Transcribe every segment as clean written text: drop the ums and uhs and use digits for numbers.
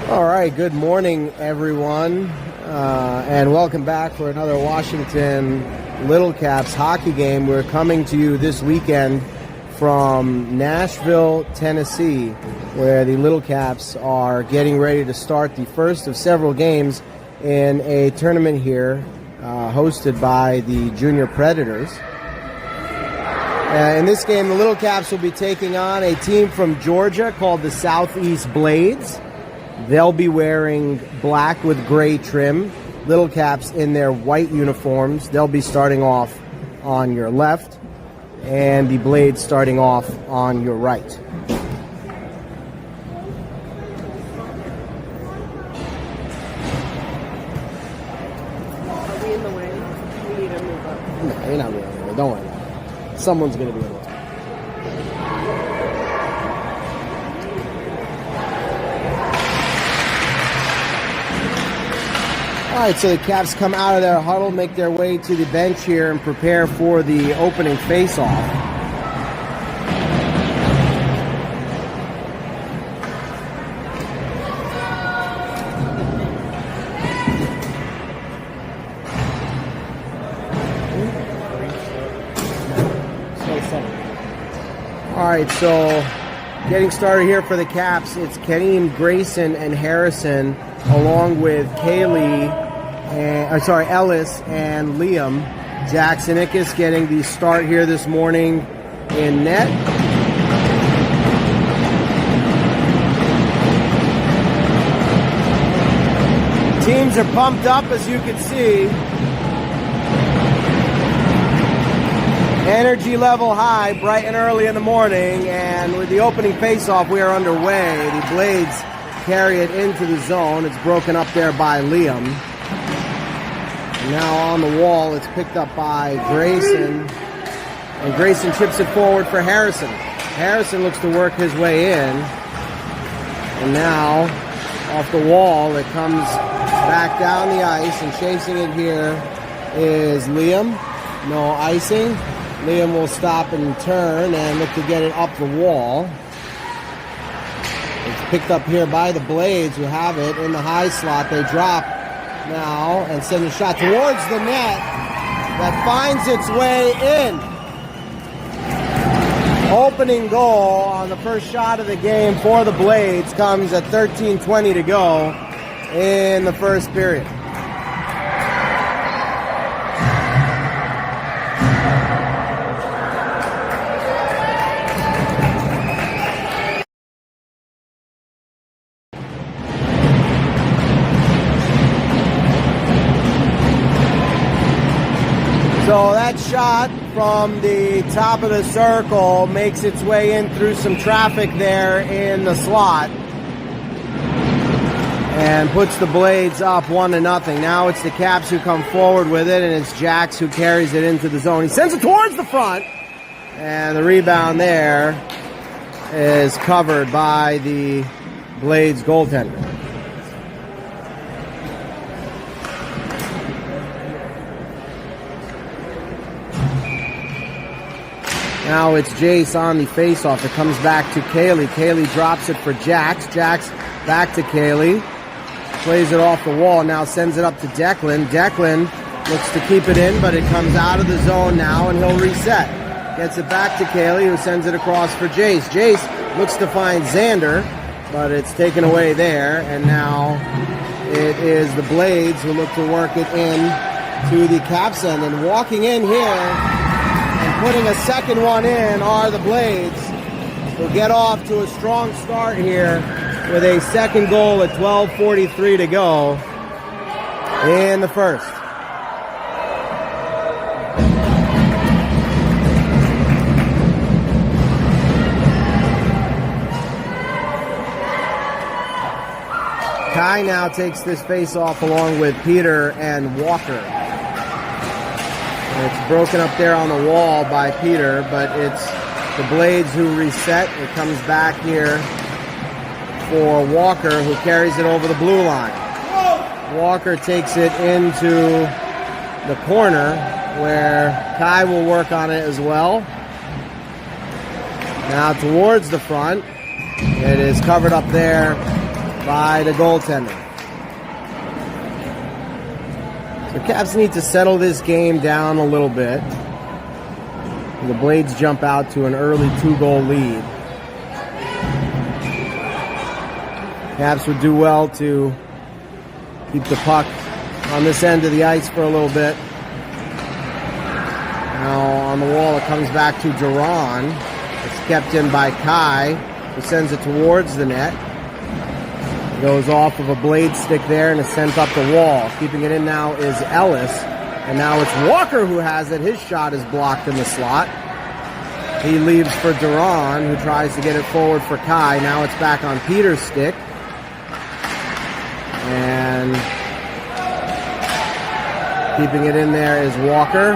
All right, good morning, everyone, and welcome back for another Washington Little Caps hockey game. We're coming to you this weekend from Nashville, Tennessee, where the Little Caps are getting ready to start the first of several games in a tournament here hosted by the Junior Predators. In this game, the Little Caps will be taking on a team from Georgia called the Southeast Blades. They'll be wearing black with gray trim. Little Caps in their white uniforms. They'll be starting off on your left, and the Blades starting off on your right. Are we in the way? We need to move up. No, you're not really in the way. Don't worry about it. Someone's going to be in the way. All right, so the Caps come out of their huddle, make their way to the bench here, and prepare for the opening face-off. All right, so getting started here for the Caps, it's Kenny, Grayson, and Harrison, along with Ellis and Liam. Jackson Ickes getting the start here this morning in net. Teams are pumped up, as you can see. Energy level high, bright and early in the morning, and with the opening face-off, we are underway. The Blades carry it into the zone. It's broken up there by Liam. Now on the wall, it's picked up by Grayson, and Grayson chips it forward for Harrison. Harrison looks to work his way in, and now off the wall, it comes back down the ice, and chasing it here is Liam. No icing. Liam will stop and turn and look to get it up the wall. It's picked up here by the Blades, who have it in the high slot. They drop now and send a shot towards the net that finds its way in. Opening goal on the first shot of the game for the Blades comes at 13:20 to go in the first period. So that shot from the top of the circle makes its way in through some traffic there in the slot and puts the Blades up 1-0. Now it's the Caps who come forward with it, and it's Jax who carries it into the zone. He sends it towards the front, and the rebound there is covered by the Blades goaltender. Now it's Jace on the faceoff. It comes back to Kaylee. Kaylee drops it for Jax. Jax back to Kaylee. Plays it off the wall. Now sends it up to Declan. Declan looks to keep it in, but it comes out of the zone now, and he'll reset. Gets it back to Kaylee, who sends it across for Jace. Jace looks to find Xander, but it's taken away there, and now it is the Blades who look to work it in to the Caps end. And walking in here and putting a second one in are the Blades, who get off to a strong start here with a second goal at 12:43 to go in the first. Kai now takes this face-off along with Peter and Walker. It's broken up there on the wall by Peter, but it's the Blades who reset. It comes back here for Walker, who carries it over the blue line. Walker takes it into the corner, where Kai will work on it as well. Now towards the front. It is covered up there by the goaltender. The Caps need to settle this game down a little bit. The Blades jump out to an early 2-goal lead. Caps would do well to keep the puck on this end of the ice for a little bit. Now on the wall it comes back to Duran. It's kept in by Kai, who sends it towards the net. It goes off of a blade stick there and is sent up the wall. Keeping it in now is Ellis. And now it's Walker who has it. His shot is blocked in the slot. He leaves for Duran, who tries to get it forward for Kai. Now it's back on Peter's stick. And keeping it in there is Walker.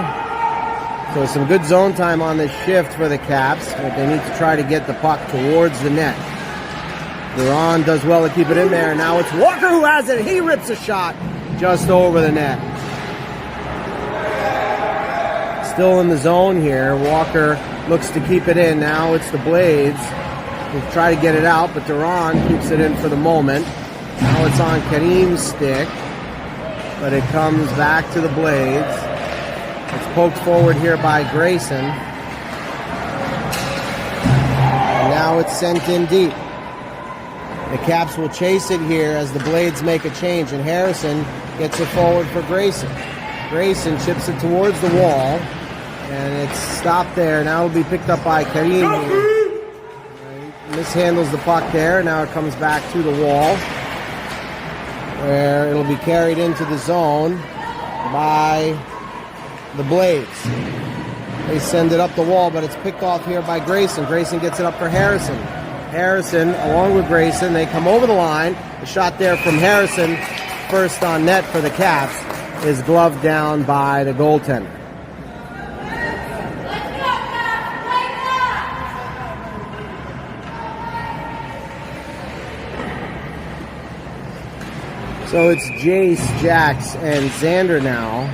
So some good zone time on this shift for the Caps, but they need to try to get the puck towards the net. Duran does well to keep it in there. Now it's Walker who has it. He rips a shot just over the net. Still in the zone here. Walker looks to keep it in. Now it's the Blades who try to get it out, but Duran keeps it in for the moment. Now it's on Kareem's stick, but it comes back to the Blades. It's poked forward here by Grayson. And now it's sent in deep. The Caps will chase it here as the Blades make a change, and Harrison gets it forward for Grayson. Grayson chips it towards the wall, and it's stopped there. Now it'll be picked up by Kareem here. Mishandles the puck there. Now it comes back to the wall, where it'll be carried into the zone by the Blades. They send it up the wall, but it's picked off here by Grayson. Grayson gets it up for Harrison. Harrison, along with Grayson, they come over the line. The shot there from Harrison, first on net for the Caps, is gloved down by the goaltender. So it's Jace, Jax, and Xander now.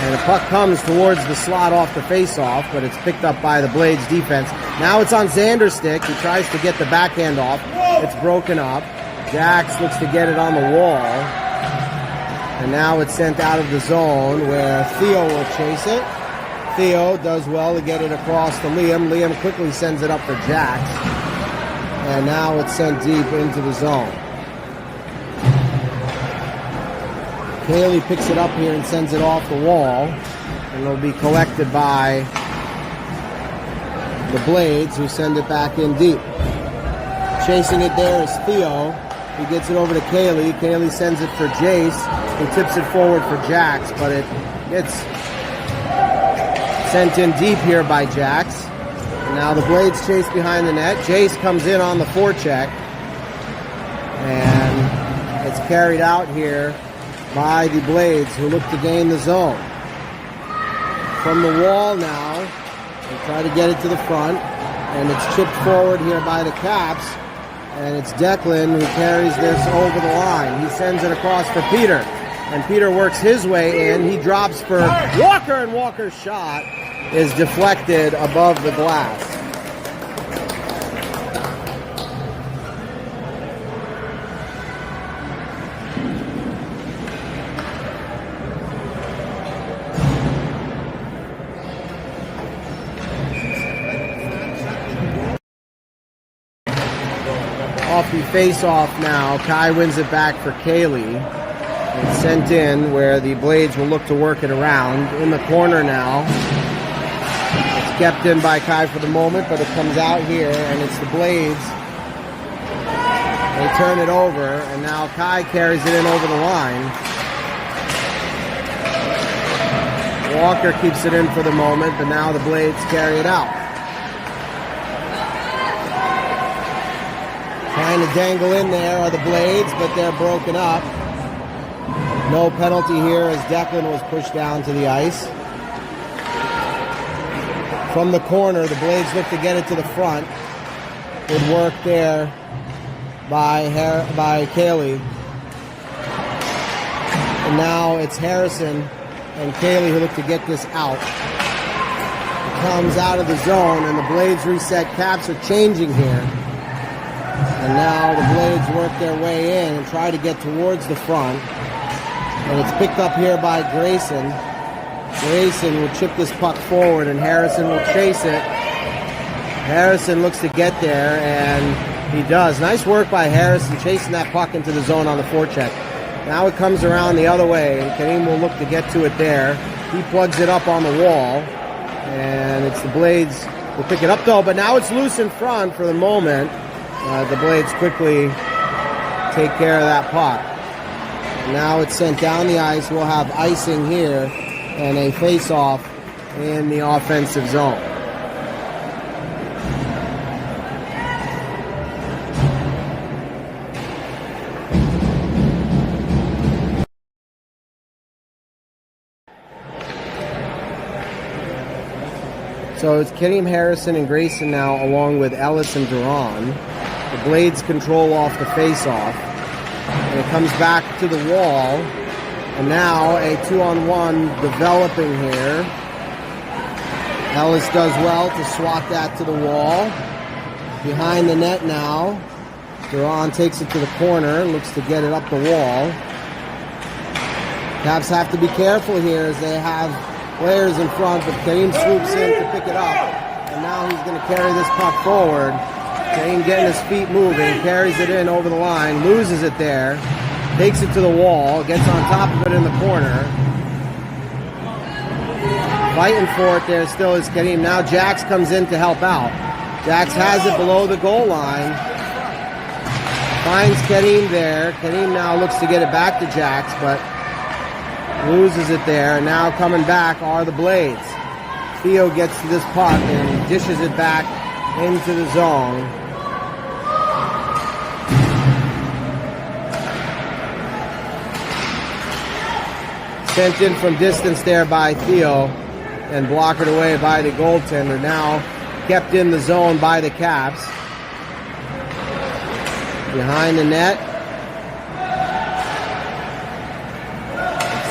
And the puck comes towards the slot off the face-off, but it's picked up by the Blades defense. Now it's on Xander's stick. He tries to get the backhand off. It's broken up. Jax looks to get it on the wall. And now it's sent out of the zone where Theo will chase it. Theo does well to get it across to Liam. Liam quickly sends it up for Jax. And now it's sent deep into the zone. Haley picks it up here and sends it off the wall, and it'll be collected by the Blades, who send it back in deep. Chasing it there is Theo. He gets it over to Kaylee. Kaylee sends it for Jace, who tips it forward for Jax, but it gets sent in deep here by Jax. And now the Blades chase behind the net. Jace comes in on the forecheck, and it's carried out here by the Blades, who look to gain the zone. From the wall now, they try to get it to the front, and it's chipped forward here by the Caps, and it's Declan who carries this over the line. He sends it across for Peter, and Peter works his way in. He drops for Walker, and Walker's shot is deflected above the glass. Off the face-off now. Kai wins it back for Kaylee. It's sent in where the Blades will look to work it around. In the corner now. It's kept in by Kai for the moment, but it comes out here, and it's the Blades. They turn it over, and now Kai carries it in over the line. Walker keeps it in for the moment, but now the Blades carry it out. Trying to dangle in there are the Blades, but they're broken up. No penalty here as Declan was pushed down to the ice. From the corner, the Blades look to get it to the front. Good work there by Kaylee. And now it's Harrison and Kaylee who look to get this out. It comes out of the zone, and the Blades reset. Caps are changing here. And now the Blades work their way in and try to get towards the front. And it's picked up here by Grayson. Grayson will chip this puck forward and Harrison will chase it. Harrison looks to get there and he does. Nice work by Harrison chasing that puck into the zone on the forecheck. Now it comes around the other way and Kareem will look to get to it there. He plugs it up on the wall and it's the Blades will pick it up though, but now it's loose in front for the moment. The Blades quickly take care of that puck. Now it's sent down the ice. We'll have icing here and a face-off in the offensive zone. So it's Kareem Harrison and Grayson now along with Ellis and Duran. The Blades control off the face-off. And it comes back to the wall. And now a 2-on-1 developing here. Ellis does well to swat that to the wall. Behind the net now. Duran takes it to the corner, looks to get it up the wall. Caps have to be careful here as they have players in front, but Kareem swoops in to pick it up. And now he's going to carry this puck forward. Kareem getting his feet moving, carries it in over the line, loses it there, takes it to the wall, gets on top of it in the corner. Fighting for it there still is Kareem. Now Jax comes in to help out. Jax has it below the goal line. Finds Kareem there. Kareem now looks to get it back to Jax, but loses it there. And now coming back are the Blades. Theo gets to this puck and dishes it back into the zone. Sent in from distance there by Theo and blocked away by the goaltender. Now kept in the zone by the Caps. Behind the net.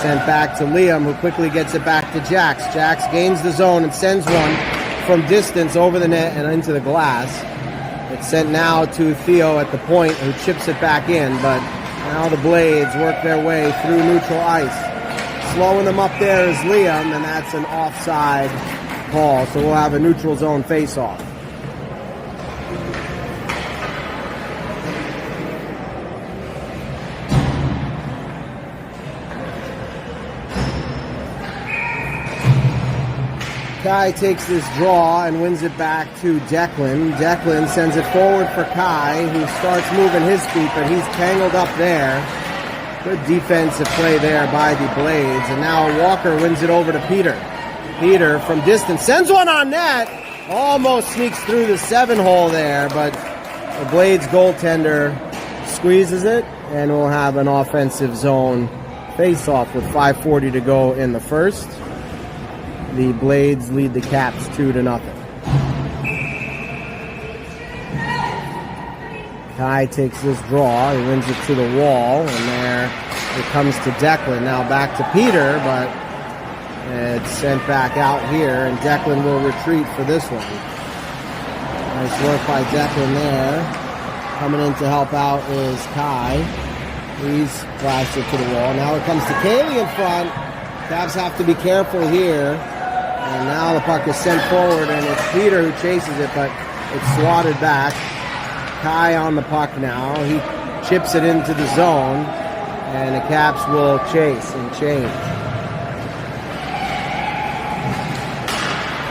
Sent back to Liam, who quickly gets it back to Jax. Jax gains the zone and sends one from distance over the net and into the glass. It's sent now to Theo at the point, who chips it back in, but now the Blades work their way through neutral ice. Slowing them up there is Liam, and that's an offside call, so we'll have a neutral zone face-off. Kai takes this draw and wins it back to Declan. Declan sends it forward for Kai, who starts moving his feet, but he's tangled up there. Good defensive play there by the Blades. And now Walker wins it over to Peter. Peter from distance sends one on net. Almost sneaks through the 7-hole there, but the Blades goaltender squeezes it, and we'll have an offensive zone face-off with 5:40 to go in the first. The Blades lead the Caps 2-0. Kai takes this draw. He wins it to the wall, and there it comes to Declan. Now back to Peter, but it's sent back out here, and Declan will retreat for this one. Nice work by Declan there. Coming in to help out is Kai. He's flashed it to the wall. Now it comes to Kaylee in front. Caps have to be careful here. And now the puck is sent forward, and it's Peter who chases it, but it's swatted back. Kai on the puck now. He chips it into the zone, and the Caps will chase and change.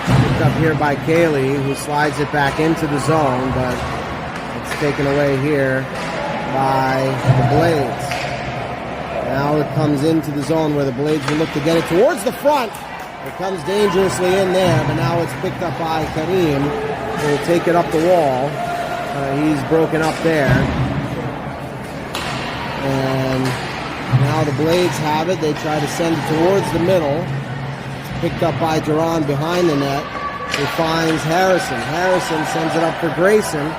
Picked up here by Kaylee, who slides it back into the zone, but it's taken away here by the Blades. Now it comes into the zone where the Blades will look to get it towards the front. It comes dangerously in there, but now it's picked up by Kareem. He'll take it up the wall. He's broken up there. And now the Blades have it. They try to send it towards the middle. It's picked up by Duran behind the net. He finds Harrison. Harrison sends it up for Grayson.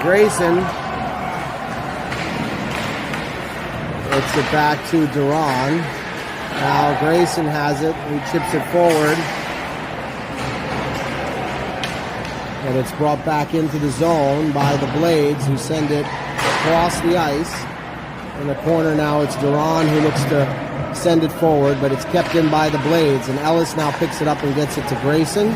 Grayson gets it back to Duran. Now Grayson has it. He chips it forward. And it's brought back into the zone by the Blades, who send it across the ice. In the corner now, it's Duran who looks to send it forward, but it's kept in by the Blades. And Ellis now picks it up and gets it to Grayson.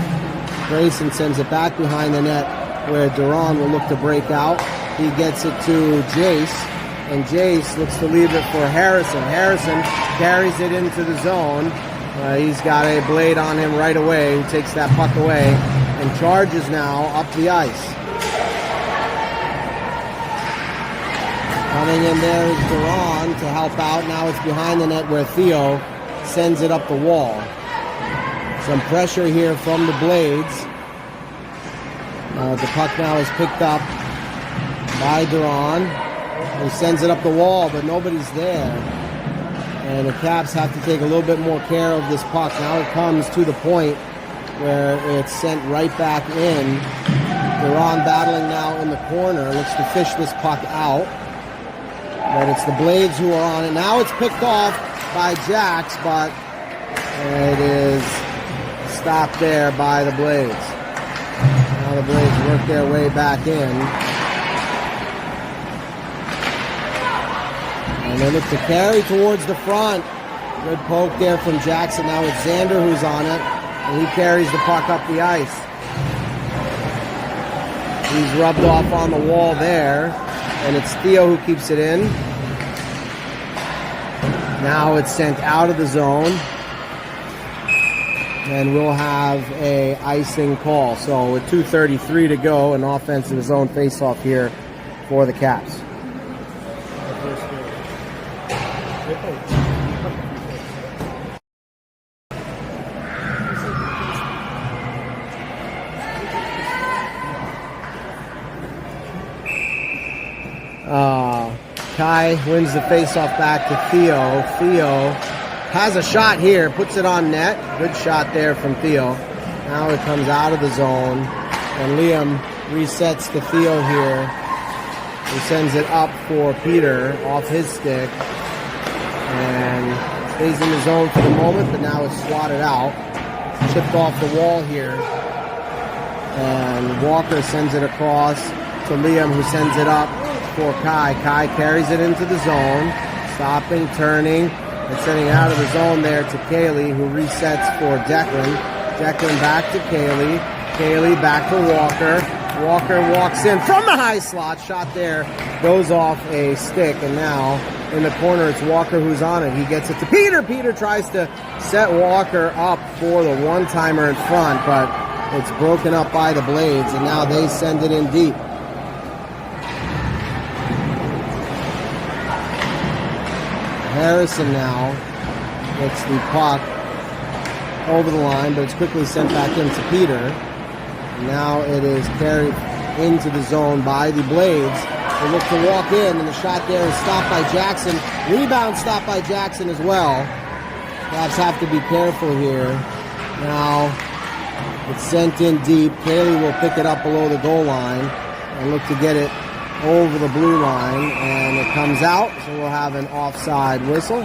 Grayson sends it back behind the net where Duran will look to break out. He gets it to Jace, and Jace looks to leave it for Harrison. Harrison carries it into the zone. He's got a Blade on him right away, who takes that puck away and charges now up the ice. Coming in there is Duran to help out. Now it's behind the net where Theo sends it up the wall. Some pressure here from the Blades. The puck now is picked up by Duran, who sends it up the wall, but nobody's there. And the Caps have to take a little bit more care of this puck. Now it comes to the point where it's sent right back in. Duran battling now in the corner, looks to fish this puck out. But it's the Blades who are on it. Now it's picked off by Jax, but it is stopped there by the Blades. Now the Blades work their way back in. And they look to carry towards the front. Good poke there from Jackson. Now it's Xander who's on it, and he carries the puck up the ice. He's rubbed off on the wall there. And it's Theo who keeps it in. Now it's sent out of the zone. And we'll have a icing call. So with 2:33 to go, an offensive zone face-off here for the Caps. Kai wins the faceoff back to Theo. Theo has a shot here, puts it on net. Good shot there from Theo. Now it comes out of the zone, and Liam resets to Theo here. He sends it up for Peter off his stick, and stays in the zone for the moment, but now it's swatted out. Chipped off the wall here, and Walker sends it across to Liam, who sends it up for Kai. Kai carries it into the zone, stopping, turning, and sending it out of the zone there to Kaylee, who resets for Declan. Declan back to Kaylee. Kaylee back to Walker. Walker walks in from the high slot. Shot there goes off a stick, and now in the corner it's Walker who's on it. He gets it to Peter. Peter tries to set Walker up for the one-timer in front, but it's broken up by the Blades, and now they send it in deep. Harrison now gets the puck over the line, but it's quickly sent back into Peter. Now it is carried into the zone by the Blades. They look to walk in, and the shot there is stopped by Jackson. Rebound stopped by Jackson as well. Caps have to be careful here. Now it's sent in deep. Kaylee will pick it up below the goal line and look to get it over the blue line, and it comes out, so we'll have an offside whistle.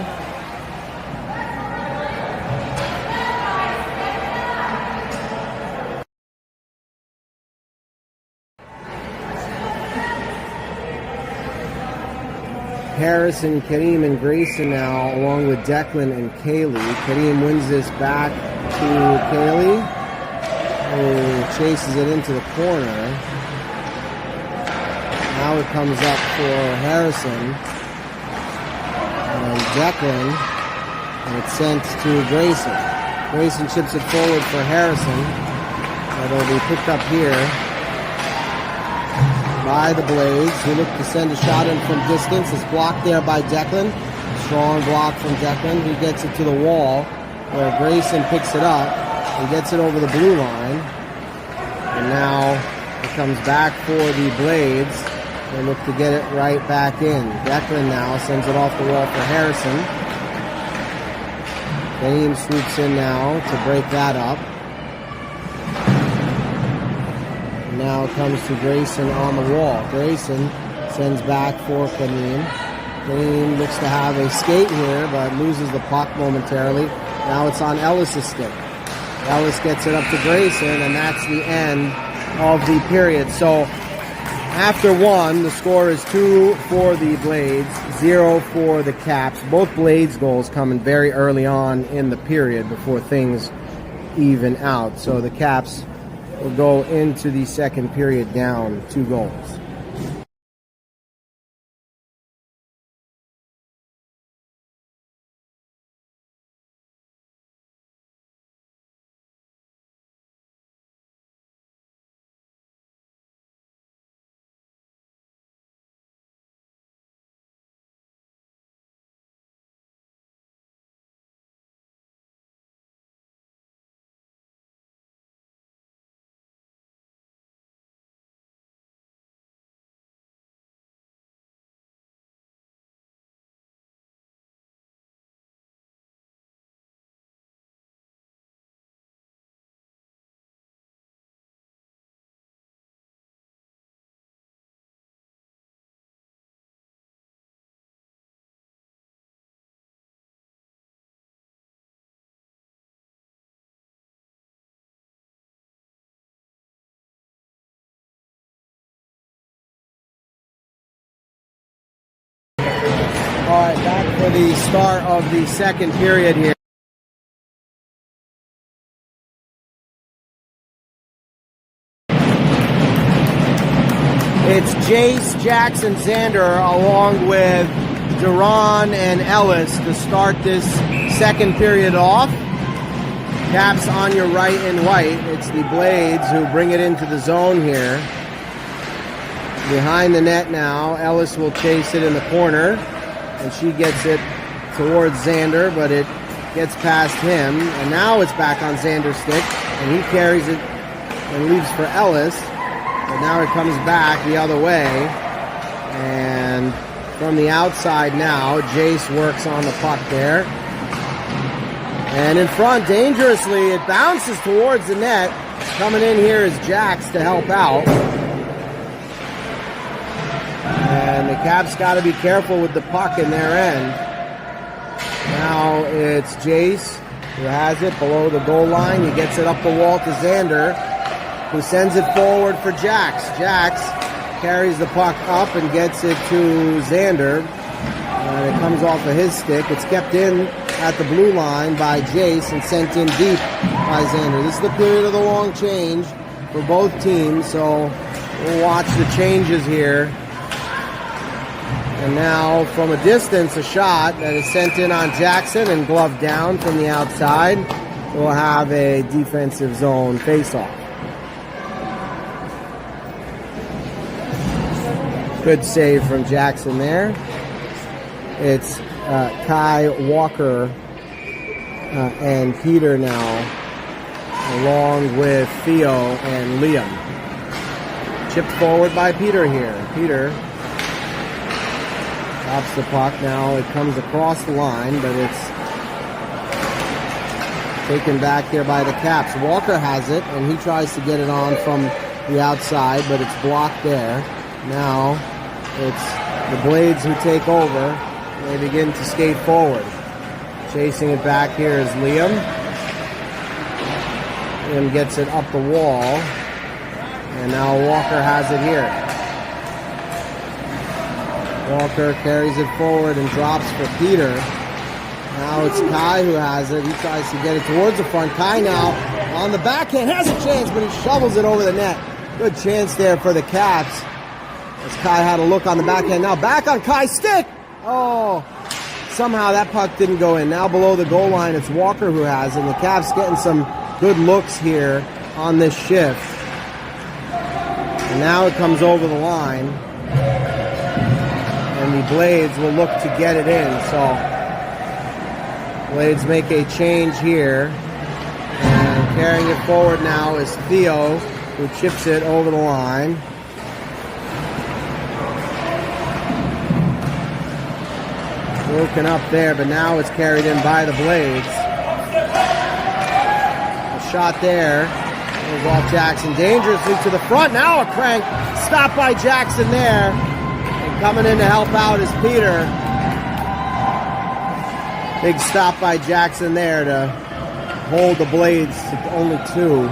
Harrison, Kareem, and Grayson now, along with Declan and Kaylee. Kareem wins this back to Kaylee, who chases it into the corner. Now it comes up for Harrison and Declan, and it's sent to Grayson. Grayson chips it forward for Harrison. It'll be picked up here by the Blades, who look to send a shot in from distance. It's blocked there by Declan. Strong block from Declan. He gets it to the wall, where Grayson picks it up. He gets it over the blue line. And now it comes back for the Blades. They look to get it right back in. Declan now sends it off the wall for Harrison. Kareem swoops in now to break that up. Now it comes to Grayson on the wall. Grayson sends back for Kareem. Kareem looks to have a skate here, but loses the puck momentarily. Now it's on Ellis' stick. Ellis gets it up to Grayson, and that's the end of the period. So After one, the score is 2 for the Blades, 0 for the Caps. Both Blades goals coming very early on in the period before things even out. So the Caps will go into the second period down 2 goals. All right, back for the start of the second period here. It's Jace, Jackson, Xander, along with Duran and Ellis to start this second period off. Caps on your right and white. It's the Blades who bring it into the zone here. Behind the net now, Ellis will chase it in the corner. And she gets it towards Xander, but it gets past him. And now it's back on Xander's stick, and he carries it and leaves for Ellis. But now it comes back the other way. And from the outside now, Jace works on the puck there. And in front, dangerously, it bounces towards the net. Coming in here is Jax to help out. And the Caps got to be careful with the puck in their end. Now it's Jace who has it below the goal line. He gets it up the wall to Xander, who sends it forward for Jax. Jax carries the puck up and gets it to Xander. And it comes off of his stick. It's kept in at the blue line by Jace and sent in deep by Xander. This is the period of the long change for both teams, so we'll watch the changes here. And now, from a distance, a shot that is sent in on Jackson and gloved down from the outside. We'll have a defensive zone face-off. Good save from Jackson there. It's Kai Walker and Peter now, along with Theo and Liam. Chipped forward by Peter here. Peter drops the puck now. It comes across the line, but it's taken back here by the Caps. Walker has it, and he tries to get it on from the outside, but it's blocked there. Now it's the Blades who take over. They begin to skate forward. Chasing it back here is Liam. Liam gets it up the wall, and now Walker has it here. Walker carries it forward and drops for Peter. Now it's Kai who has it. He tries to get it towards the front. Kai now on the backhand has a chance, but he shovels it over the net. Good chance there for the Caps, as Kai had a look on the backhand. Now back on Kai's stick. Oh, somehow that puck didn't go in. Now below the goal line, it's Walker who has it. And the Caps getting some good looks here on this shift. And now it comes over the line. And the Blades will look to get it in. So Blades make a change here. And carrying it forward now is Theo, who chips it over the line. Broken up there, but now it's carried in by the Blades. A shot there. Goes off Jackson dangerously to the front. Now a crank. Stopped by Jackson there. And coming in to help out is Peter. Big stop by Jackson there to hold the Blades to only 2.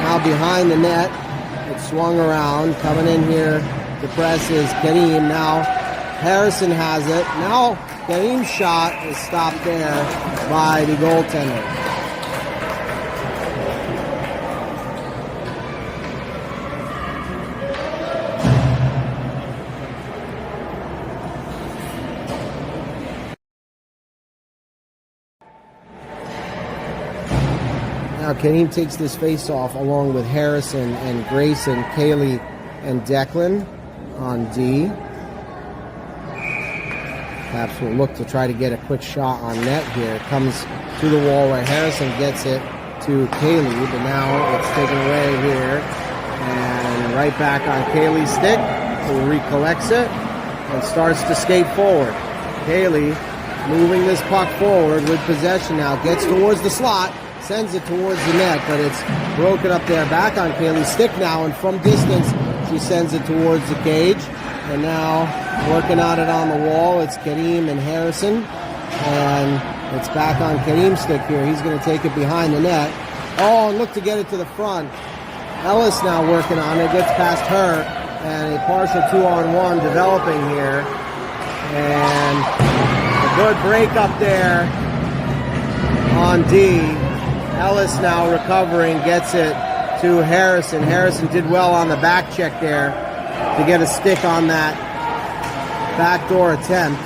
Now behind the net It's swung around. Coming in here to press is Kareem. Now Harrison has it. Now Kareem's shot is stopped there by the goaltender. Now Kareem takes this face-off along with Harrison and Grayson, Kaylee, and Declan on D. Caps will look to try to get a quick shot on net here. It comes to the wall where Harrison gets it to Kaylee, but now it's taken away here. And right back on Kaylee's stick, who recollects it and starts to skate forward. Kaylee moving this puck forward with possession now, gets towards the slot, sends it towards the net, but it's broken up there. Back on Kaylee's stick now, and from distance, she sends it towards the cage. And now working on it on the wall, it's Kareem and Harrison. And it's back on Kareem's stick here. He's going to take it behind the net. Oh, and look to get it to the front. Ellis now working on it, gets past her. And a partial 2-on-1 developing here. And a good break up there on D. Ellis now recovering, gets it to Harrison. Harrison did well on the back check there to get a stick on that backdoor attempt.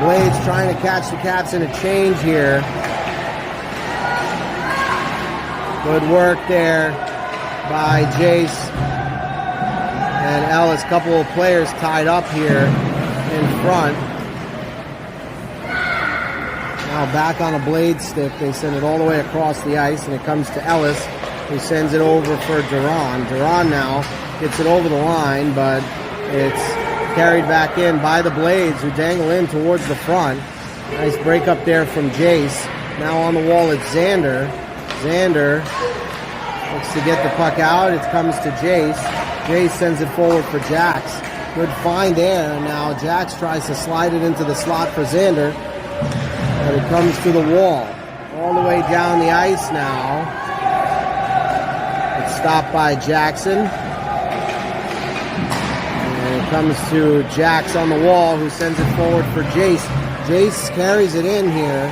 Blades trying to catch the Caps in a change here. Good work there by Jace and Ellis. Couple of players tied up here in front. Now back on a blade stick, they send it all the way across the ice, and it comes to Ellis, who sends it over for Duran. Duran now gets it over the line, but it's carried back in by the Blades, who dangle in towards the front. Nice break up there from Jace. Now on the wall, it's Xander. Xander looks to get the puck out. It comes to Jace. Jace sends it forward for Jax. Good find there. And now Jax tries to slide it into the slot for Xander. But it comes to the wall. All the way down the ice now. It's stopped by Jackson. And it comes to Jax on the wall, who sends it forward for Jace. Jace carries it in here.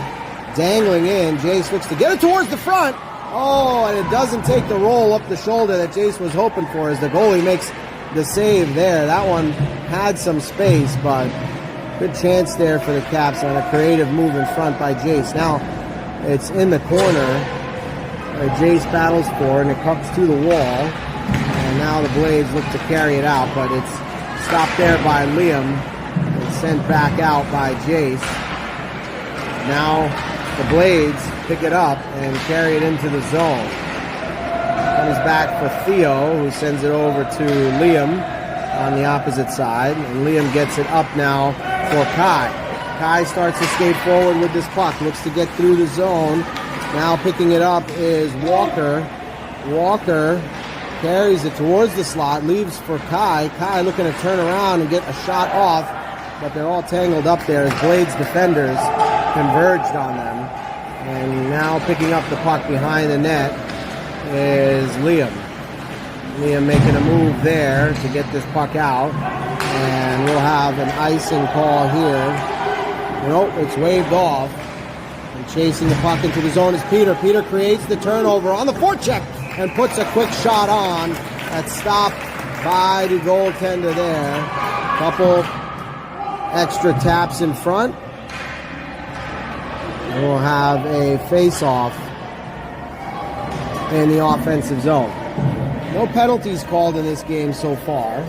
Dangling in. Jace looks to get it towards the front. Oh, and it doesn't take the roll up the shoulder that Jace was hoping for as the goalie makes the save there. That one had some space, but good chance there for the Caps on a creative move in front by Jace. Now it's in the corner where Jace battles for, and it comes to the wall. And now the Blades look to carry it out, but it's stopped there by Liam and sent back out by Jace. Now the Blades pick it up and carry it into the zone. Comes back for Theo, who sends it over to Liam on the opposite side. And Liam gets it up now for Kai. Kai starts to skate forward with this puck. Looks to get through the zone. Now picking it up is Walker. Walker carries it towards the slot. Leaves for Kai. Kai looking to turn around and get a shot off. But they're all tangled up there as Blades defenders converged on them. And now picking up the puck behind the net is Liam. Liam making a move there to get this puck out. And we'll have an icing call here. Nope, it's waved off. And chasing the puck into the zone is Peter. Peter creates the turnover on the forecheck and puts a quick shot on. That's stopped by the goaltender there. Couple extra taps in front. And we'll have a face-off in the offensive zone. No penalties called in this game so far.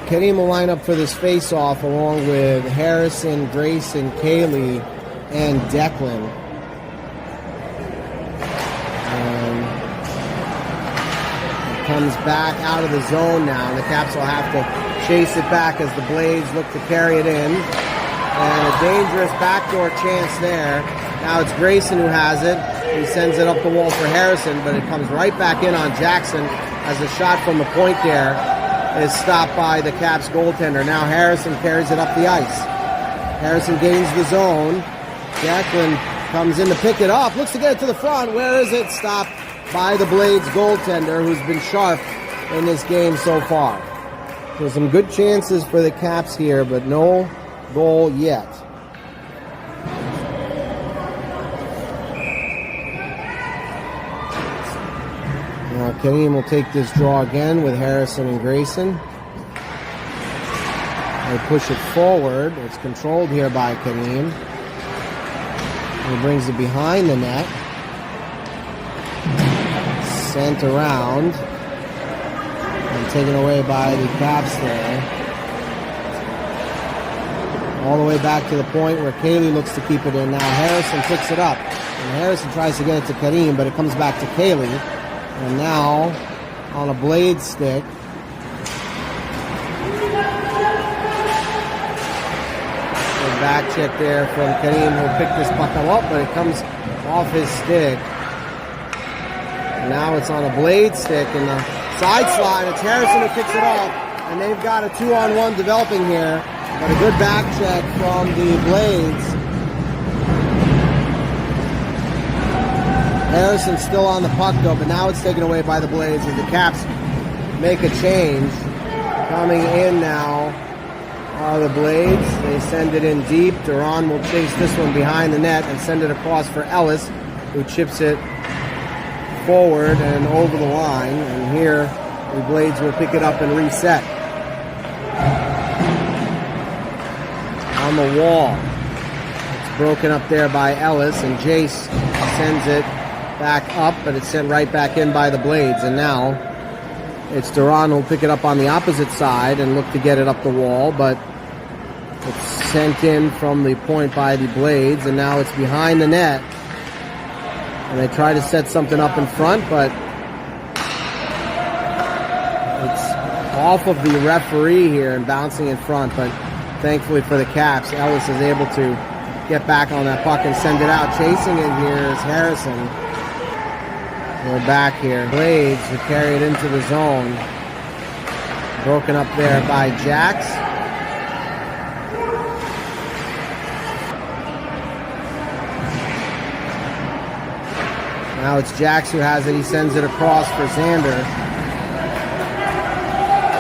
Kareem will line up for this face-off along with Harrison, Grayson, Kaylee, and Declan. It comes back out of the zone now, and the Caps will have to chase it back as the Blades look to carry it in. And a dangerous backdoor chance there. Now it's Grayson who has it. He sends it up the wall for Harrison, but it comes right back in on Jackson as a shot from the point there is stopped by the Caps goaltender. Now Harrison carries it up the ice. Harrison gains the zone. Declan comes in to pick it up, looks to get it to the front. Where is it? Stopped by the Blades goaltender, who's been sharp in this game so far. So some good chances for the Caps here, but no goal yet. Now Kaneem will take this draw again with Harrison and Grayson. They push it forward. It's controlled here by Kaneem. He brings it behind the net. Sent around. And taken away by the Caps there. All the way back to the point where Kaylee looks to keep it in. Now Harrison picks it up. And Harrison tries to get it to Kareem, but it comes back to Kaylee. And now on a blade stick. Back check there from Kareem, who'll pick this puck up, but it comes off his stick. And now it's on a blade stick in the side slot. It's Harrison who picks it up, and they've got a 2-on-1 developing here. But a good back check from the Blades. Harrison's still on the puck though, but now it's taken away by the Blades as the Caps make a change. Coming in now are the Blades. They send it in deep. Duran will chase this one behind the net and send it across for Ellis, who chips it forward and over the line. And here the Blades will pick it up and reset. On the wall. It's broken up there by Ellis, and Jace sends it back up, but it's sent right back in by the Blades. And now it's Duran who'll pick it up on the opposite side and look to get it up the wall, but it's sent in from the point by the Blades, and now it's behind the net. And they try to set something up in front, but it's off of the referee here and bouncing in front. But thankfully for the Caps, Ellis is able to get back on that puck and send it out. Chasing it here is Harrison. We're back here. Blades to carry it into the zone. Broken up there by Jax. Now it's Jax who has it. He sends it across for Xander.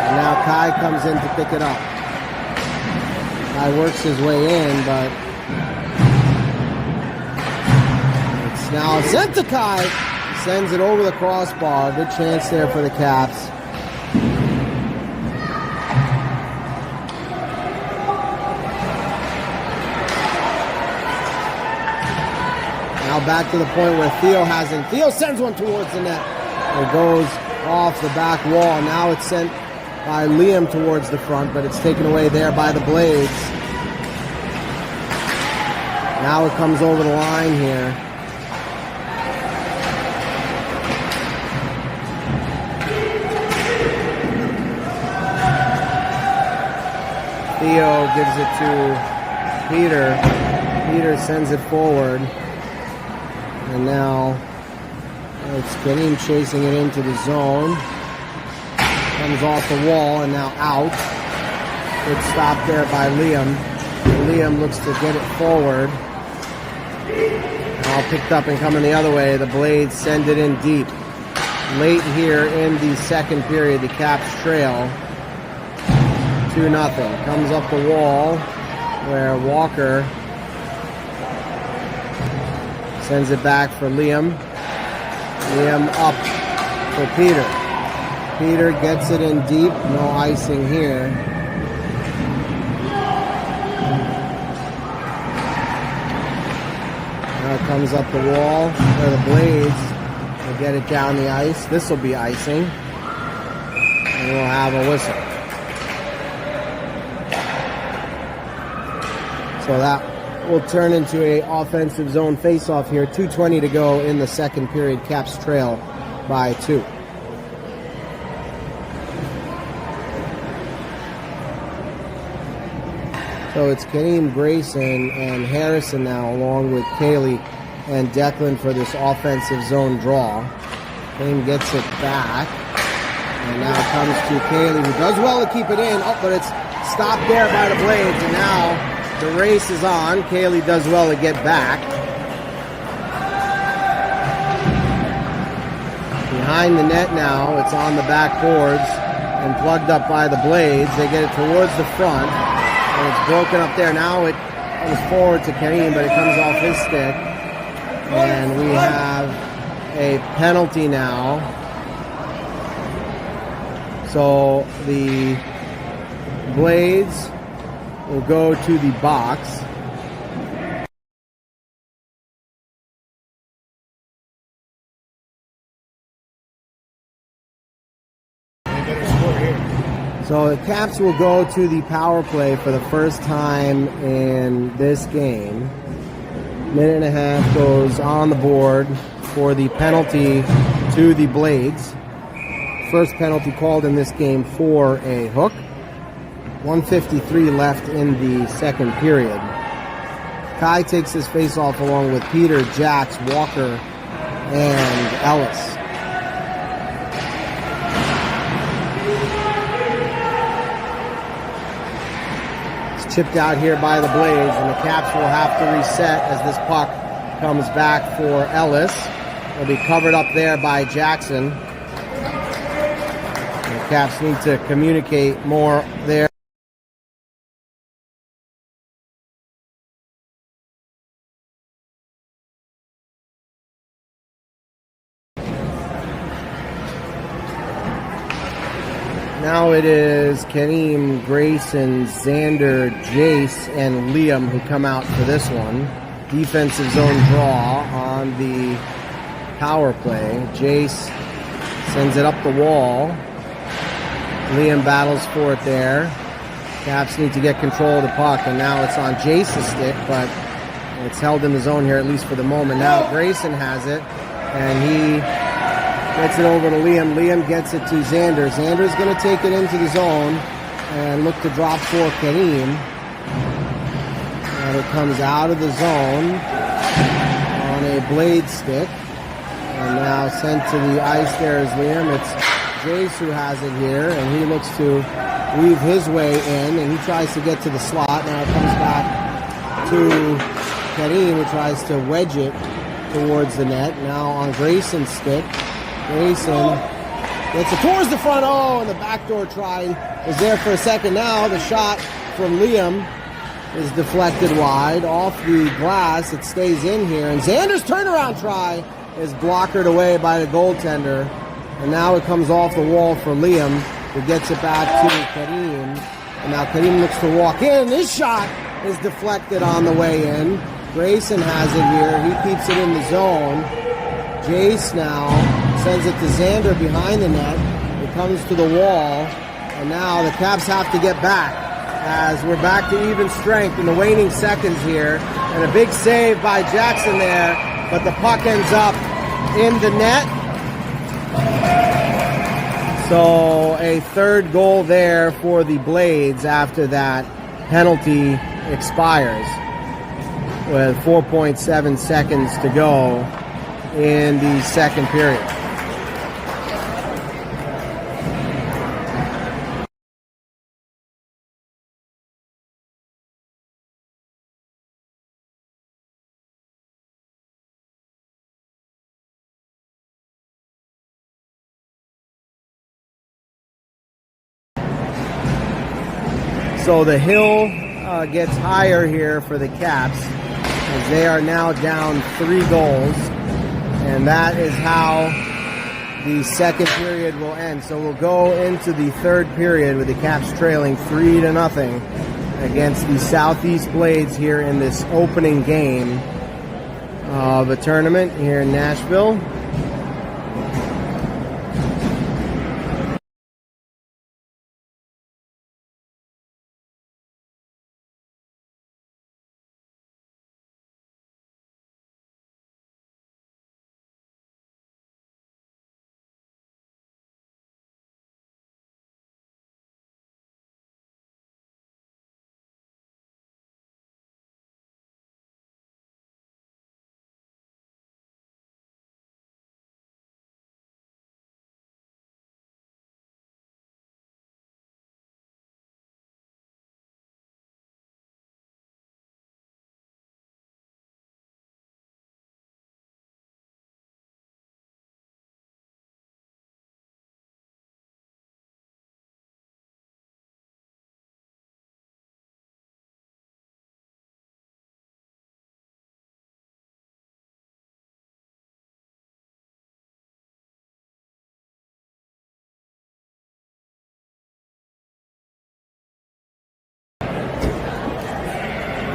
And now Kai comes in to pick it up. Kai works his way in, but it's now sent to Kai. He sends it over the crossbar. Good chance there for the Caps. Now back to the point where Theo has it. Theo sends one towards the net. It goes off the back wall. Now it's sent by Liam towards the front, but it's taken away there by the Blades. Now it comes over the line here. Theo gives it to Peter. Peter sends it forward. And now it's Kareem chasing it into the zone. Comes off the wall and now out. Good stop there by Liam. And Liam looks to get it forward. All picked up and coming the other way. The Blades send it in deep. Late here in the second period, the Caps trail 2-0. Comes up the wall where Walker sends it back for Liam. Liam up for Peter. Peter gets it in deep. No icing here. Now it comes up the wall where the Blades will get it down the ice. This will be icing. And we'll have a whistle. So that will turn into a offensive zone face-off here. 2:20 to go in the second period. Caps trail by 2. So it's Kareem, Grayson, and Harrison now, along with Kaylee and Declan for this offensive zone draw. Kareem gets it back. And now it comes to Kaylee, who does well to keep it in. Oh, but it's stopped there by the Blades. And now The race is on. Kaylee does well to get back. Behind the net now. It's on the back boards and plugged up by the blades. They get it towards the front. And it's broken up there. Now it comes forward to Kareem, but it comes off his stick. And we have a penalty now. So the blades will go to the box. So the Caps will go to the power play for the first time in this game. Minute and a half goes on the board for the penalty to the Blades. First penalty called in this game for a hook. 1:53 left in the second period. Kai takes his face-off along with Peter, Jax, Walker, and Ellis. Chipped out here by the Blades, and the Caps will have to reset as this puck comes back for Ellis. It'll be covered up there by Jackson. The Caps need to communicate more there. Now it is Kareem, Grayson, Xander, Jace, and Liam who come out for this one. Defensive zone draw on the power play. Jace sends it up the wall. Liam battles for it there. Caps need to get control of the puck, and now it's on Jace's stick, but it's held in the zone here, at least for the moment. Now Grayson has it, and he gets it over to Liam. Liam gets it to Xander. Xander's going to take it into the zone and look to drop for Kareem. And it comes out of the zone on a blade stick. And now sent to the ice there is Liam. It's Jace who has it here, and he looks to weave his way in, and he tries to get to the slot. Now it comes back to Kareem, who tries to wedge it towards the net. Now on Grayson's stick. Grayson gets it towards the front. Oh, and the backdoor try is there for a second. Now the shot from Liam is deflected wide off the glass. It stays in here. And Xander's turnaround try is blockered away by the goaltender. And now it comes off the wall for Liam, who gets it back to Kareem. And now Kareem looks to walk in. This shot is deflected on the way in. Grayson has it here. He keeps it in the zone. Jace now sends it to Xander behind the net. It comes to the wall. And now the Caps have to get back as we're back to even strength in the waning seconds here. And a big save by Jackson there, but the puck ends up in the net. So a third goal there for the Blades after that penalty expires with 4.7 seconds to go in the second period. So the hill gets higher here for the Caps as they are now down 3 goals. And that is how the second period will end. So we'll go into the third period with the Caps trailing 3-0 against the Southeast Blades here in this opening game of a tournament here in Nashville.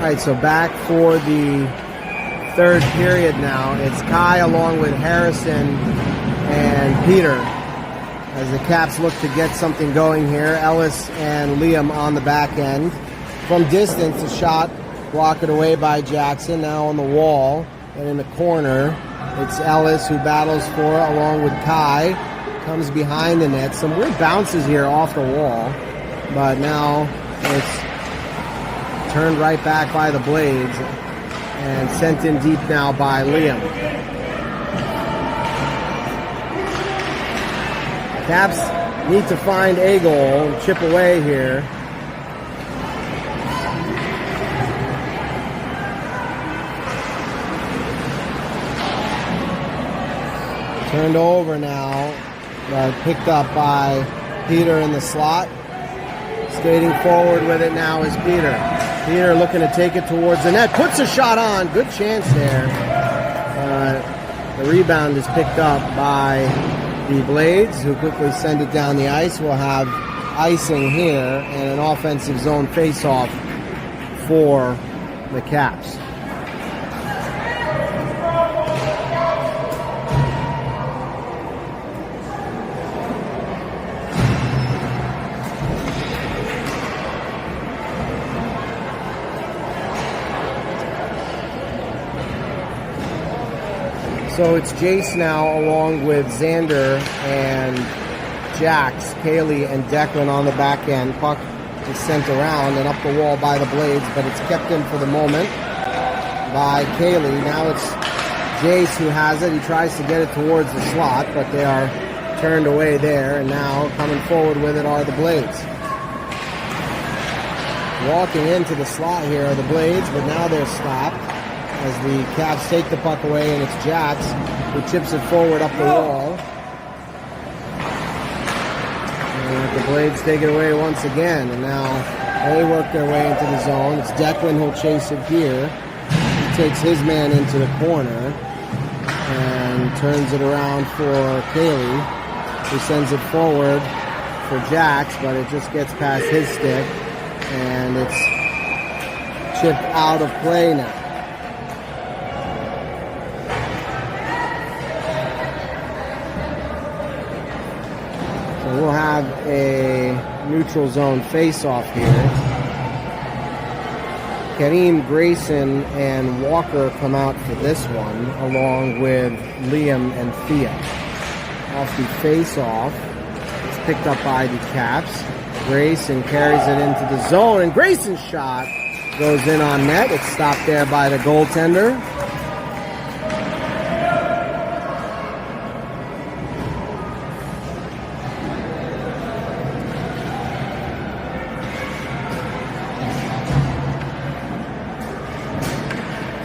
right, so back for the third period now. It's Kai along with Harrison and Peter as the Caps look to get something going here. Ellis and Liam on the back end. From distance, a shot blocked away by Jackson. Now on the wall and in the corner, it's Ellis who battles for it along with Kai. Comes behind the net. Some weird bounces here off the wall, but now it's turned right back by the Blades and sent in deep now by Liam. Caps need to find a goal, chip away here. Turned over now, but picked up by Peter in the slot. Skating forward with it now is Peter. Peter looking to take it towards the net. Puts a shot on. Good chance there. The rebound is picked up by the Blades, who quickly send it down the ice. We'll have icing here and an offensive zone face-off for the Caps. So it's Jace now along with Xander and Jax, Kaylee and Declan on the back end. Puck is sent around and up the wall by the Blades, but it's kept in for the moment by Kaylee. Now it's Jace who has it. He tries to get it towards the slot, but they are turned away there. And now coming forward with it are the Blades. Walking into the slot here are the Blades, but now they're stopped as the Caps take the puck away, and it's Jax who chips it forward up the wall. And the Blades take it away once again, and now they work their way into the zone. It's Declan who'll chase it here. He takes his man into the corner and turns it around for Kaylee, who sends it forward for Jax, but it just gets past his stick, and it's chipped out of play now. We'll have a neutral zone face-off here. Kareem, Grayson, and Walker come out for this one, along with Liam and Thea. Off the face-off, it's picked up by the Caps. Grayson carries it into the zone, and Grayson's shot goes in on net. It's stopped there by the goaltender.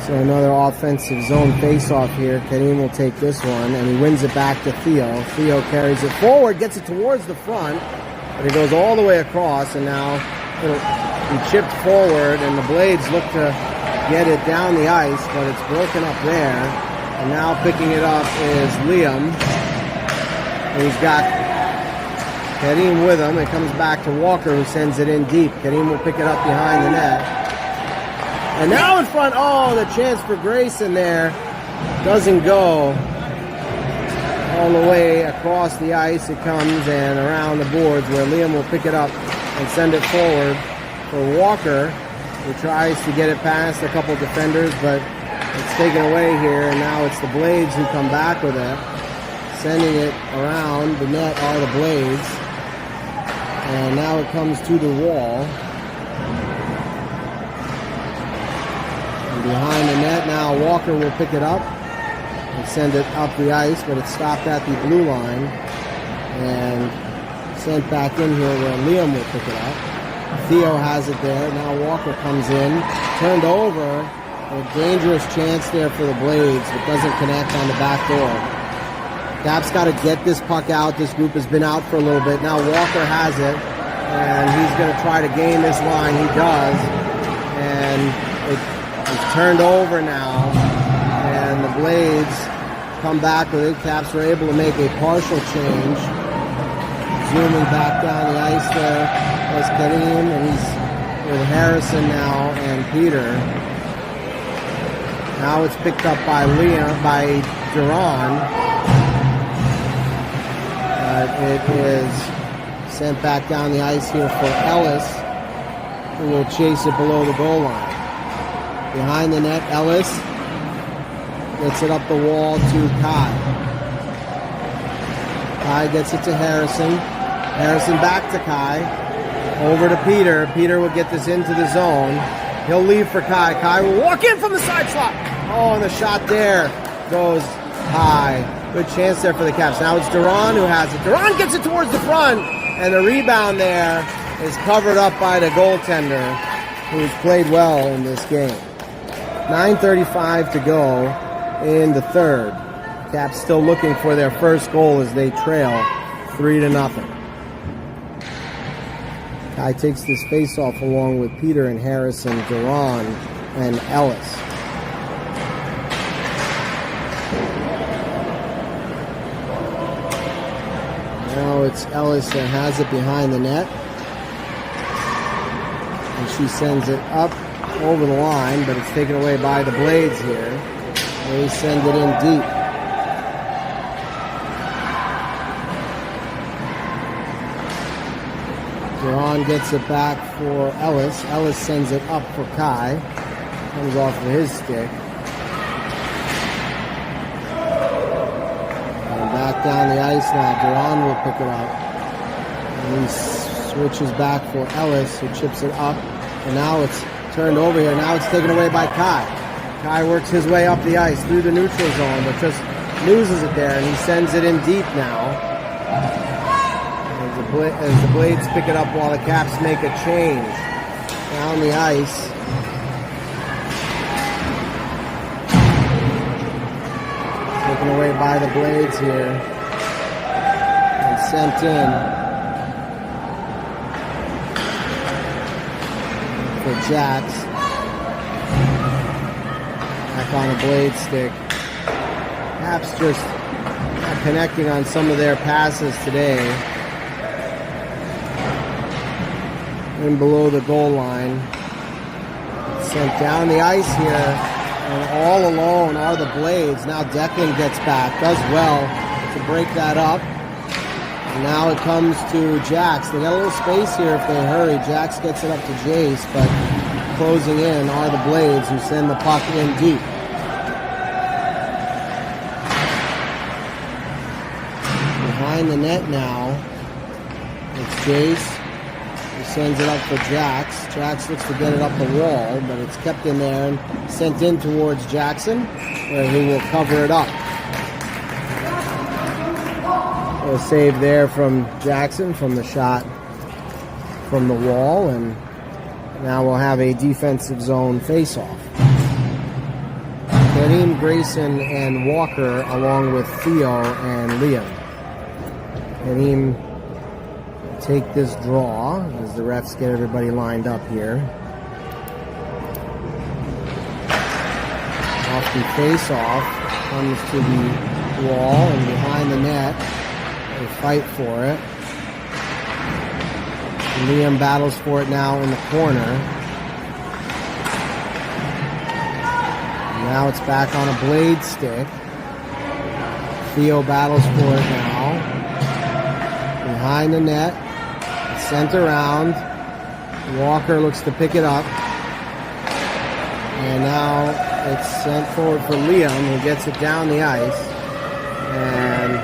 So another offensive zone face-off here. Kareem will take this one, and he wins it back to Theo. Theo carries it forward, gets it towards the front, but it goes all the way across, and now it'll be chipped forward, and the Blades look to get it down the ice, but it's broken up there. And now picking it up is Liam. And he's got Kareem with him. It comes back to Walker, who sends it in deep. Kareem will pick it up behind the net. And now in front, oh, the chance for Grayson there doesn't go all the way across the ice. It comes and around the boards where Liam will pick it up and send it forward for Walker, who tries to get it past a couple defenders, but it's taken away here. And now it's the Blades who come back with it, sending it around the net are the Blades. And now it comes to the wall. Behind the net now, Walker will pick it up and send it up the ice, but it's stopped at the blue line and sent back in here where Liam will pick it up. Theo has it there. Now Walker comes in, turned over. A dangerous chance there for the Blades, but doesn't connect on the back door. Caps got to get this puck out. This group has been out for a little bit. Now Walker has it, and he's going to try to gain this line. He does, and it's turned over now, and the Blades come back with it. Caps were able to make a partial change. Zooming back down the ice there was Kareem, and he's with Harrison now and Peter. Now it's picked up by Duran. It is sent back down the ice here for Ellis, who will chase it below the goal line. Behind the net, Ellis gets it up the wall to Kai. Kai gets it to Harrison. Harrison back to Kai. Over to Peter. Peter will get this into the zone. He'll leave for Kai. Kai will walk in from the side slot. Oh, and the shot there goes high. Good chance there for the Caps. Now it's Duran who has it. Duran gets it towards the front, and the rebound there is covered up by the goaltender, who's played well in this game. 9:35 to go in the third. Caps still looking for their first goal as they trail 3-0. Kai takes this face-off along with Peter and Harrison, Duran, and Ellis. Now it's Ellis that has it behind the net. And she sends it up over the line, but it's taken away by the Blades here. They send it in deep. Duran gets it back for Ellis. Ellis sends it up for Kai. Comes off of his stick. And back down the ice now. Duran will pick it up. And he switches back for Ellis, who chips it up. And now it's turned over here. Now it's taken away by Kai. Kai works his way up the ice through the neutral zone, but just loses it there, and he sends it in deep now. As the Blades pick it up while the Caps make a change down the ice. Taken away by the Blades here. And sent in for Jax. Back on a Blade stick. Caps just not connecting on some of their passes today. In below the goal line. Sent down the ice here. And all alone are the Blades. Now Declan gets back. Does well to break that up. And now it comes to Jax. They got a little space here if they hurry. Jax gets it up to Jace, but closing in are the Blades, who send the puck in deep. Behind the net now, it's Jace. He sends it up for Jax. Jax looks to get it up the wall, but it's kept in there and sent in towards Jackson, where he will cover it up. A save there from Jackson from the shot from the wall, and now we'll have a defensive zone face-off. Kareem, Grayson, and Walker, along with Theo and Liam. Kareem take this draw as the refs get everybody lined up here. Off the face-off, comes to the wall and behind the net. They fight for it. Liam battles for it now in the corner. Now it's back on a Blade stick. Theo battles for it now. Behind the net. It's sent around. Walker looks to pick it up. And now it's sent forward for Liam, who gets it down the ice. And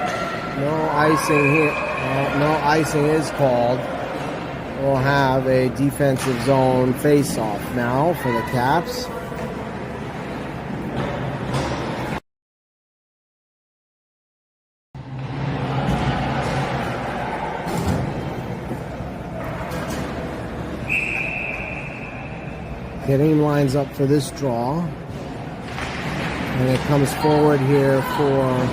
no icing here. No icing is called. We'll have a defensive zone face-off now for the Caps. Kareem lines up for this draw. And it comes forward here for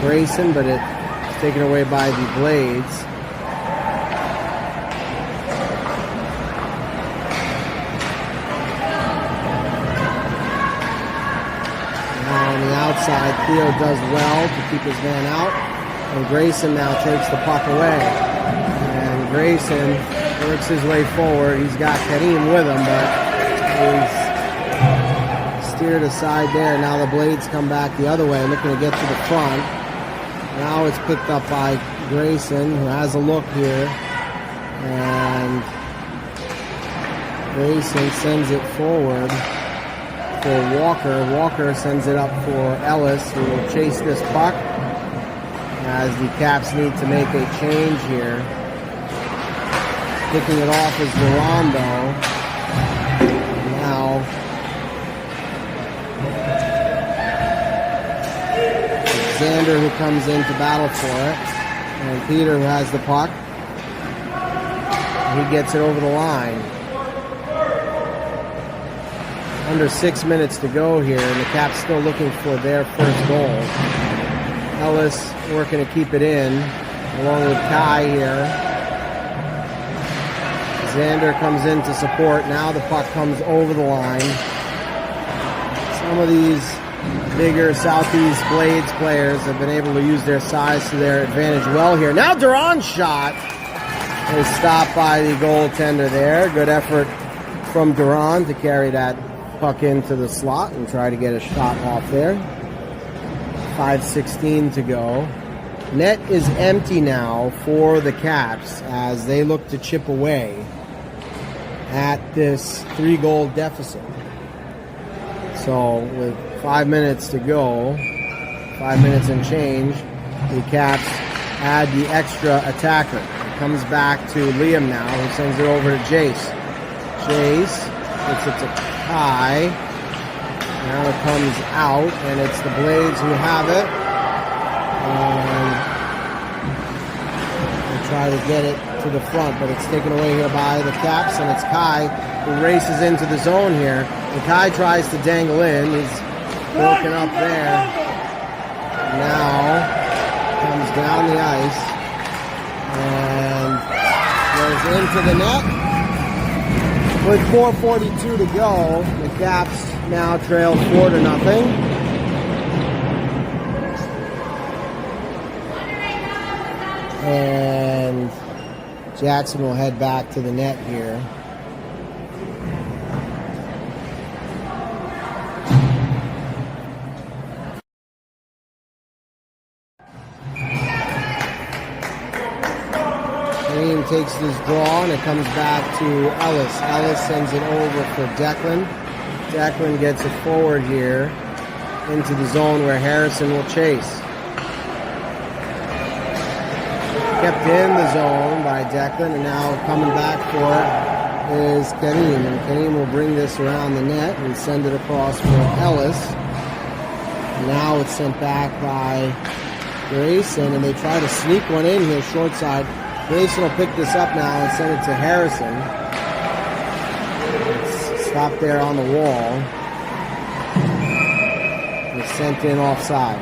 Grayson, but it's taken away by the Blades. Now on the outside, Theo does well to keep his man out. And Grayson now takes the puck away. And Grayson works his way forward. He's got Kareem with him, but he's steered aside there. Now the Blades come back the other way, looking to get to the front. Now it's picked up by Grayson, who has a look here. And Grayson sends it forward for Walker. Walker sends it up for Ellis, who will chase this puck as the Caps need to make a change here. Picking it off is Durando. Now Xander, who comes in to battle for it, and Peter, who has the puck. He gets it over the line. Under 6 minutes to go here, and the Caps still looking for their first goal. Ellis working to keep it in, along with Kai here. Xander comes in to support. Now the puck comes over the line. Some of these bigger Southeast Blades players have been able to use their size to their advantage well here. Now Duran's shot is stopped by the goaltender there. Good effort from Duran to carry that puck into the slot and try to get a shot off there. 5:16 to go. Net is empty now for the Caps as they look to chip away at this 3-goal deficit. So with 5 minutes to go, 5 minutes and change, the Caps add the extra attacker. It comes back to Liam now, who sends it over to Jace. Jace gets it to Kai. Now it comes out, and it's the Blades who have it. And they try to get it to the front, but it's taken away here by the Caps, and it's Kai who races into the zone here. And Kai tries to dangle in. He's broken up there. Now comes down the ice and goes into the net. With 4:42 to go, the Caps now trail 4-0. And Jackson will head back to the net here. Green takes this draw, and it comes back to Ellis. Ellis sends it over for Declan. Declan gets it forward here into the zone where Harrison will chase. Kept in the zone by Declan, and now coming back for it is Kareem. And Kareem will bring this around the net and send it across for Ellis. And now it's sent back by Grayson, and they try to sneak one in here short side. Grayson will pick this up now and send it to Harrison. It's stopped there on the wall. It's sent in offside.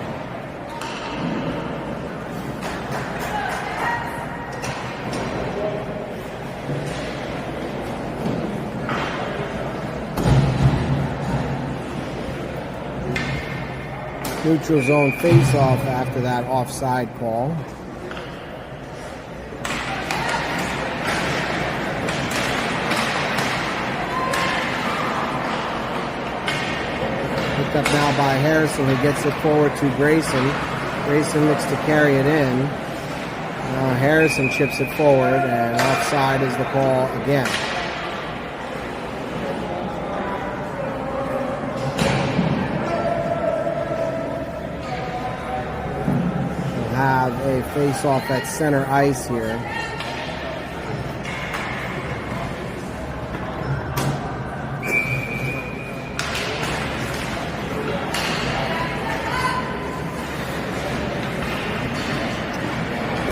Neutral zone face-off after that offside call. Picked up now by Harrison, who gets it forward to Grayson. Grayson looks to carry it in. Now Harrison chips it forward, and offside is the call again. We'll have a face-off at center ice here.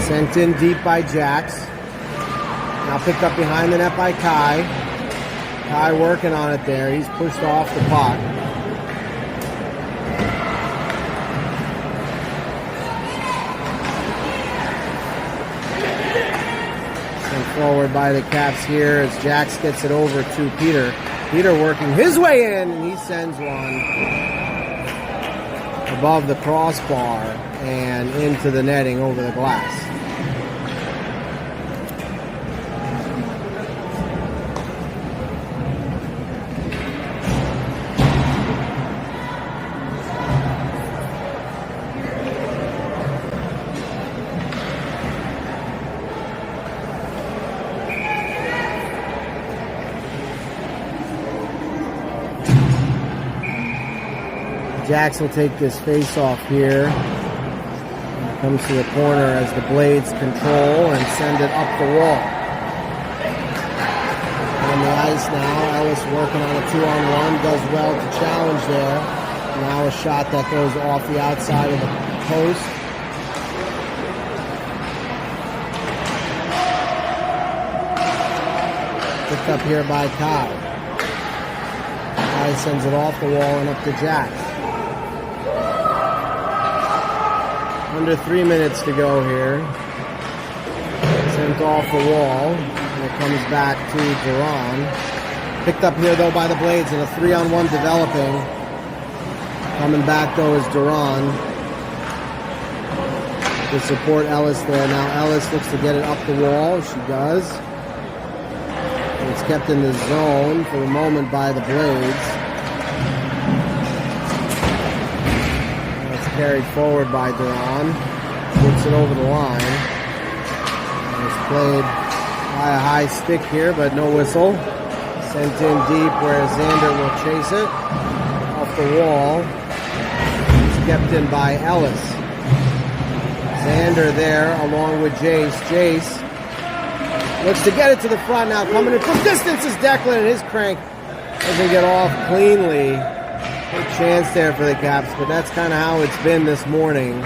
Sent in deep by Jax. Now picked up behind the net by Kai. Kai working on it there. He's pushed off the puck. Sent forward by the Caps here as Jax gets it over to Peter. Peter working his way in, and he sends one above the crossbar and into the netting over the glass. Jax will take this face-off here. Comes to the corner as the Blades control and send it up the wall. On the ice now, Ellis working on a 2-on-1, does well to challenge there. Now a shot that goes off the outside of the post. Picked up here by Kai. Kai sends it off the wall and up to Jax. Under 3 minutes to go here. Sent off the wall. And it comes back to Duran. Picked up here though by the Blades and a 3-on-1 developing. Coming back though is Duran to support Ellis there. Now Ellis looks to get it up the wall. She does. And it's kept in the zone for the moment by the Blades. Carried forward by Duran. Gets it over the line. And it's played by a high stick here, but no whistle. Sent in deep where Xander will chase it. Off the wall. It's kept in by Ellis. Xander there along with Jace. Jace looks to get it to the front now. Coming in from distance is Declan, and his crank doesn't get off cleanly. Good chance there for the Caps, but that's kind of how it's been this morning.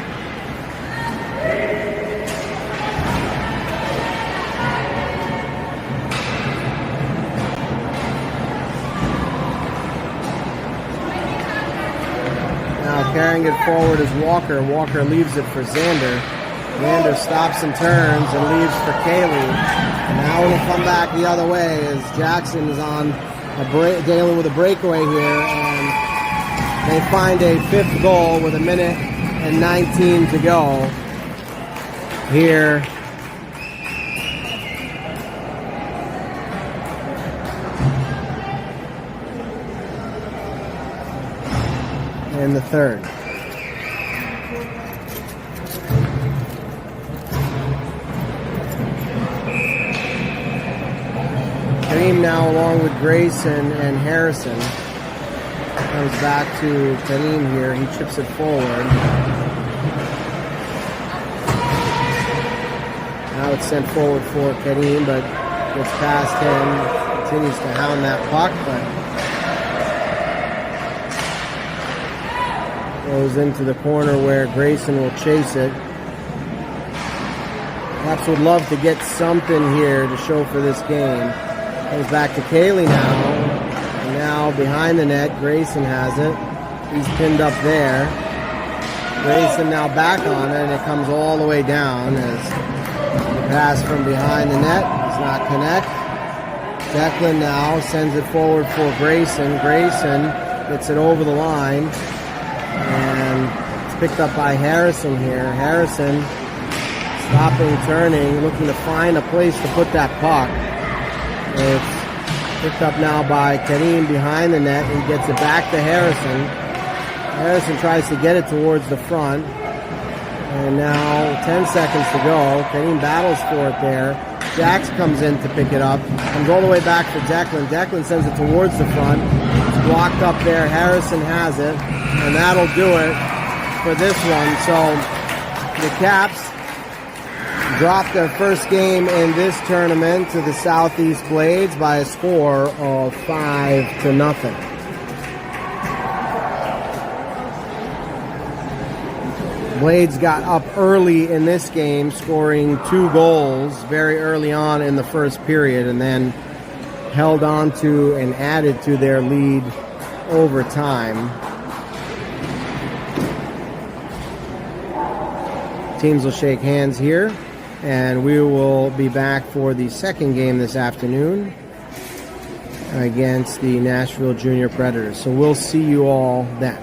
Now carrying it forward is Walker. Walker leaves it for Xander. Xander stops and turns and leaves for Kaylee. And now it'll come back the other way as Jackson is on dealing with a breakaway here, and they find a 5th goal with 1:19 to go here. In the third. Kareem now along with Grayson and Harrison. Comes back to Kareem here. He chips it forward. Now it's sent forward for Kareem, but gets past him. Continues to hound that puck, but goes into the corner where Grayson will chase it. Caps would love to get something here to show for this game. Comes back to Kaylee now. And now behind the net, Grayson has it. He's pinned up there. Grayson now back on it, and it comes all the way down as the pass from behind the net does not connect. Declan now sends it forward for Grayson. Grayson gets it over the line. And it's picked up by Harrison here. Harrison stopping, turning, looking to find a place to put that puck. It's picked up now by Kareem behind the net. He gets it back to Harrison. Harrison tries to get it towards the front. And now 10 seconds to go. Kareem battles for it there. Jax comes in to pick it up. Comes all the way back for Declan. Declan sends it towards the front. It's blocked up there. Harrison has it. And that'll do it for this one. So the Caps dropped their first game in this tournament to the Southeast Blades by a score of 5-0. Blades got up early in this game, scoring 2 goals very early on in the first period, and then held on to and added to their lead over time. Teams will shake hands here, and we will be back for the second game this afternoon against the Nashville Junior Predators. So we'll see you all then.